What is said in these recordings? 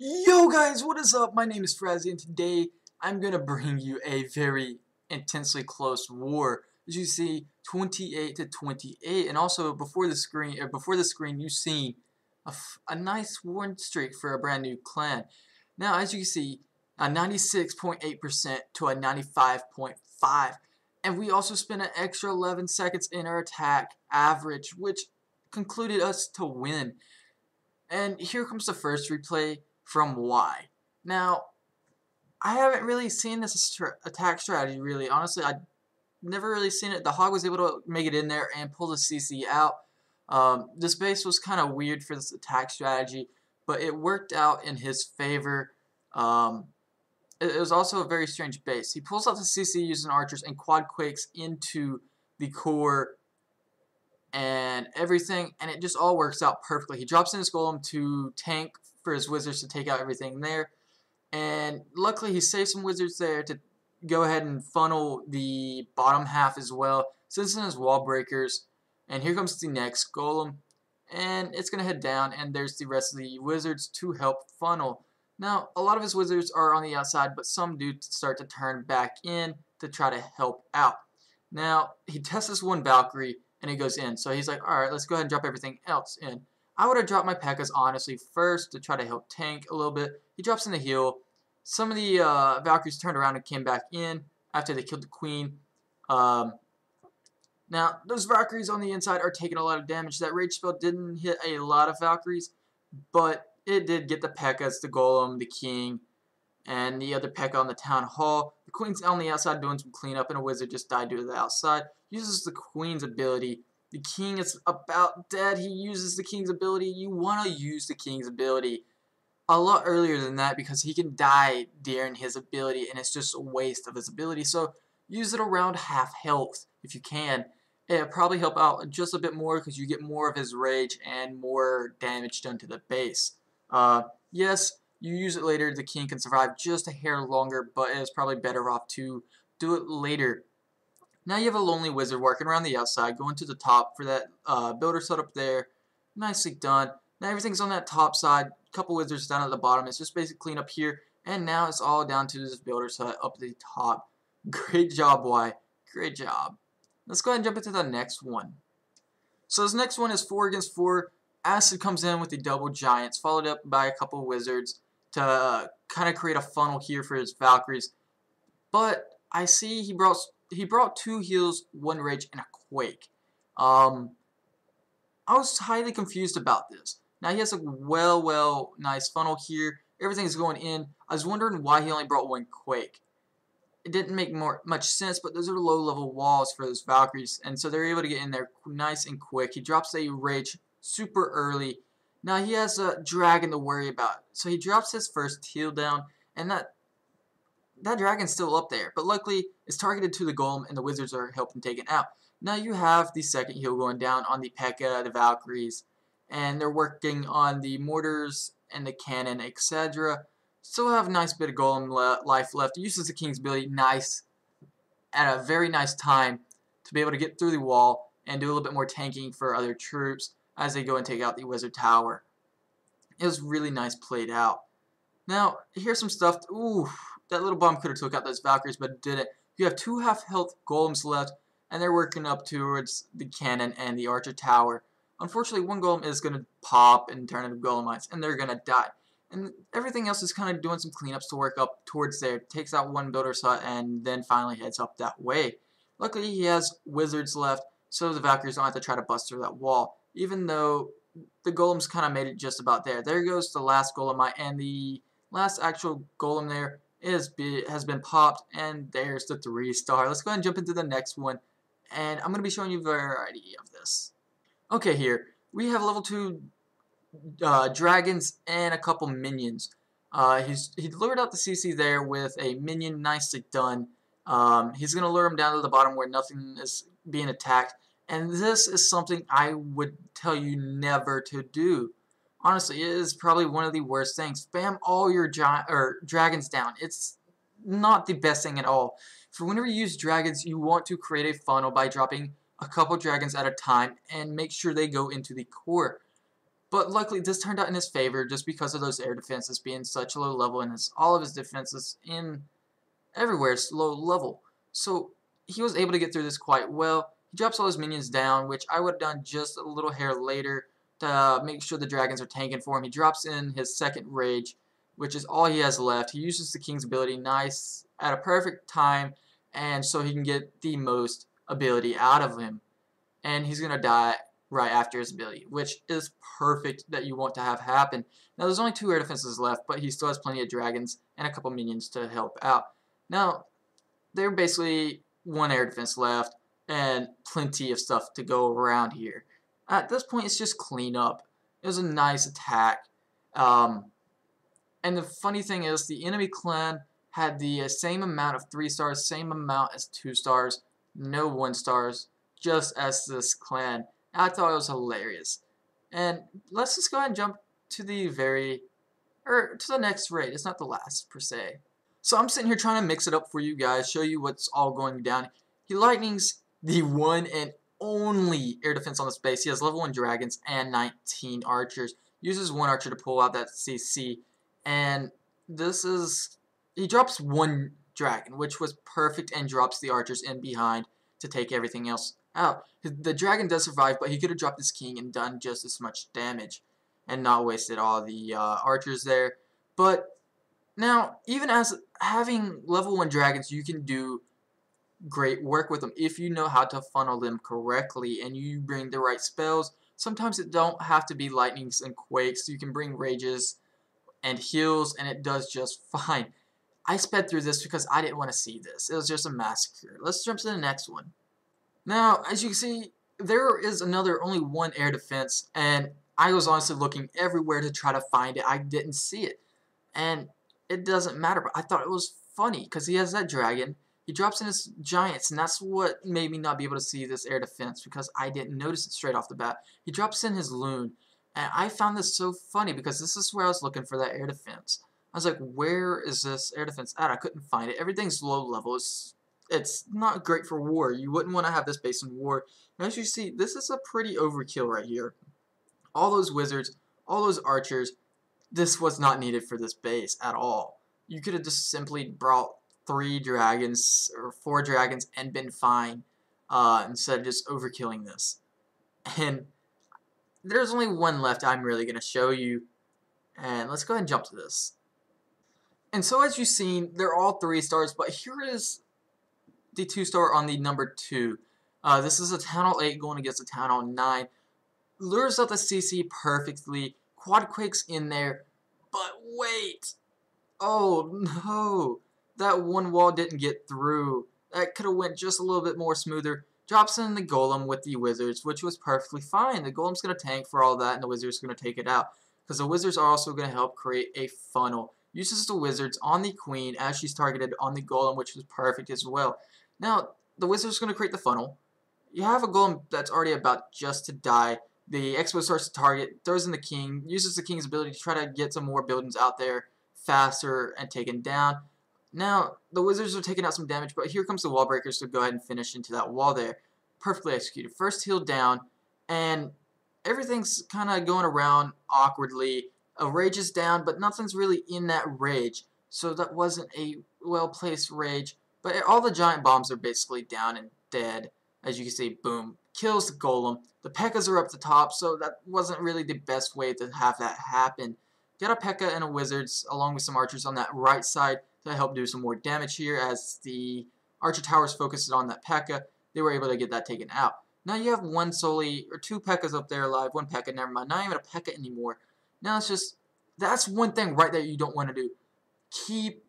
Yo guys, what is up? My name is Frazzy and today I'm gonna bring you a very intensely close war. As you see, 28 to 28, and also before the screen, you've seen a nice win streak for a brand new clan. Now, as you can see, a 96.8% to a 95.5, and we also spent an extra 11 seconds in our attack average, which concluded us to win. And here comes the first replay from Y. Now, I haven't really seen this attack strategy, really. Honestly, I never really seen it. The Hog was able to make it in there and pull the CC out. This base was kind of weird for this attack strategy, but it worked out in his favor. It was also a very strange base. He pulls out the CC using archers and quad quakes into the core and everything, and it just all works out perfectly. He drops in his golem to tank for his wizards to take out everything there, and luckily he saves some wizards there to go ahead and funnel the bottom half as well, sends in his wall breakers, and here comes the next golem, and it's going to head down, and there's the rest of the wizards to help funnel. Now, a lot of his wizards are on the outside, but some do start to turn back in to try to help out. Now, he tests this one Valkyrie, and he goes in. So he's like, alright, let's go ahead and drop everything else in. I would have dropped my P.E.K.K.A.s honestly first to try to help tank a little bit. He drops in the heal. Some of the Valkyries turned around and came back in after they killed the Queen. Now, those Valkyries on the inside are taking a lot of damage. That Rage spell didn't hit a lot of Valkyries, but it did get the P.E.K.K.A.s, the Golem, the King, and the other P.E.K.K.A. on the Town Hall. The Queen's on the outside doing some cleanup, and a wizard just died due to the outside. Uses the Queen's ability. The King is about dead. He uses the King's ability. You want to use the King's ability a lot earlier than that because he can die during his ability, and it's just a waste of his ability. So use it around half health if you can. It'll probably help out just a bit more because you get more of his rage and more damage done to the base. Yes, you use it later, the King can survive just a hair longer, but it's probably better off to do it later. Now you have a lonely wizard working around the outside, going to the top for that builder setup there. Nicely done. Now everything's on that top side. A couple wizards down at the bottom. It's just basic cleanup here. And now it's all down to this builder set up at the top. Great job, Y. Great job. Let's go ahead and jump into the next one. So this next one is 4 against 4. Acid comes in with the double giants, followed up by a couple wizards to kind of create a funnel here for his Valkyries. But I see he brought 2 heals, 1 rage, and a quake. I was highly confused about this. Now he has a nice funnel here. Everything's going in. I was wondering why he only brought 1 quake. It didn't make much sense, but those are low-level walls for those Valkyries, and so they're able to get in there nice and quick. He drops a rage super early. Now he has a dragon to worry about, so he drops his first heal down, and that dragon's still up there, but luckily it's targeted to the golem, and the wizards are helping take it out. Now you have the second heal going down on the P.E.K.K.A., the Valkyries, and they're working on the mortars and the cannon, etc. Still have a nice bit of golem life left. Uses the King's ability nice at a very nice time to be able to get through the wall and do a little bit more tanking for other troops as they go and take out the wizard tower. It was really nice played out. Now, here's some stuff. Ooh, that little bomb could have took out those Valkyries, but it didn't. You have 2 half-health golems left, and they're working up towards the cannon and the archer tower. Unfortunately, 1 golem is going to pop and turn into golemites, and they're going to die. And everything else is kind of doing some cleanups to work up towards there. Takes out 1 builder set, and then finally heads up that way. Luckily, he has wizards left, so the Valkyries don't have to try to bust through that wall, even though the golems kind of made it just about there. There goes the last golemite, and the last actual golem there has been popped, and there's the 3-star. Let's go ahead and jump into the next one, and I'm going to be showing you a variety of this. Okay, here we have level 2 dragons and a couple minions. He lured out the CC there with a minion, nicely done. He's going to lure him down to the bottom where nothing is being attacked, and this is something I would tell you never to do. Honestly, it is probably one of the worst things. Spam all your dragons down. It's not the best thing at all. For whenever you use dragons, you want to create a funnel by dropping a couple dragons at a time and make sure they go into the core. But luckily, this turned out in his favor just because of those air defenses being such a low level, and all of his defenses in everywhere is low level. So he was able to get through this quite well. He drops all his minions down, which I would have done just a little hair later to make sure the dragons are tanking for him. He drops in his second rage, which is all he has left. He uses the king's ability nice at a perfect time, and so he can get the most ability out of him. And he's going to die right after his ability, which is perfect that you want to have happen. Now, there's only 2 air defenses left, but he still has plenty of dragons and a couple minions to help out. Now, they're basically 1 air defense left and plenty of stuff to go around here. At this point, it's just clean up. It was a nice attack. And the funny thing is, the enemy clan had the same amount of 3 stars, same amount as 2 stars, no 1 stars, just as this clan. I thought it was hilarious. And let's just go ahead and jump to the next raid. It's not the last, per se. So I'm sitting here trying to mix it up for you guys, show you what's all going down. He lightnings the one and only air defense on this base. He has level 1 dragons and 19 archers. Uses 1 archer to pull out that CC. And this is... he drops 1 dragon, which was perfect, and drops the archers in behind to take everything else out. The dragon does survive, but he could have dropped his king and done just as much damage and not wasted all the archers there. But now, even as having level 1 dragons, you can do great work with them if you know how to funnel them correctly and you bring the right spells. Sometimes it don't have to be lightnings and quakes. You can bring rages and heals, and it does just fine. I sped through this because I didn't want to see this. It was just a massacre. Let's jump to the next one. Now, as you can see, there is only 1 air defense, and I was honestly looking everywhere to try to find it. I didn't see it, and it doesn't matter, but I thought it was funny because he has that dragon. He drops in his giants, and that's what made me not be able to see this air defense because I didn't notice it straight off the bat. He drops in his loon, and I found this so funny because this is where I was looking for that air defense. I was like, where is this air defense at? I couldn't find it. Everything's low level. It's not great for war. You wouldn't want to have this base in war. And as you see, this is a pretty overkill right here. All those wizards, all those archers, this was not needed for this base at all. You could have just simply brought 3 dragons or 4 dragons and been fine instead of just overkilling this. And there's only 1 left I'm really going to show you. And let's go ahead and jump to this. And so as you've seen, they're all 3 stars, but here is the 2-star on the number 2. This is a Town Hall 8 going against a Town Hall 9. Lures out the CC perfectly. Quadquake's in there. But wait! Oh no! That 1 wall didn't get through. That could have went just a little bit more smoother. Drops in the golem with the wizards, which was perfectly fine. The golem's going to tank for all that, and the wizard's going to take it out. Because the wizards are also going to help create a funnel. Uses the wizards on the queen as she's targeted on the golem, which was perfect as well. Now, the wizard's going to create the funnel. You have a golem that's already about just to die. The expo starts to target, throws in the king, uses the king's ability to try to get some more buildings out there faster and taken down. Now, the wizards are taking out some damage, but here comes the wall breakers to go ahead and finish into that wall there. Perfectly executed. First heal down, and everything's kind of going around awkwardly. A rage is down, but nothing's really in that rage, so that wasn't a well-placed rage. But all the giant bombs are basically down and dead. As you can see, boom. Kills the golem. The P.E.K.K.A.s are up the top, so that wasn't really the best way to have that happen. Get a P.E.K.K.A. and a wizards, along with some archers on that right side to help do some more damage here. As the archer towers focused on that P.E.K.K.A., they were able to get that taken out. Now you have 2 P.E.K.K.A.s up there alive, 1 P.E.K.K.A., never mind, not even a P.E.K.K.A. anymore. Now it's just, that's one thing right there you don't want to do. Keep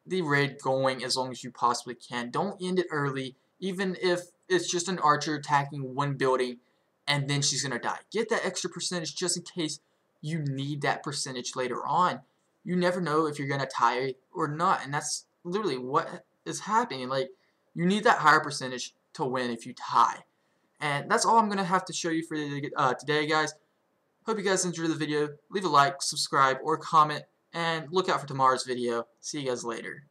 the raid going as long as you possibly can. Don't end it early, even if it's just an archer attacking 1 building and then she's going to die. Get that extra percentage just in case you need that percentage later on. You never know if you're going to tie or not, and that's literally what is happening. Like, you need that higher percentage to win if you tie. And that's all I'm going to have to show you for today, guys. Hope you guys enjoyed the video. Leave a like, subscribe, or comment, and look out for tomorrow's video. See you guys later.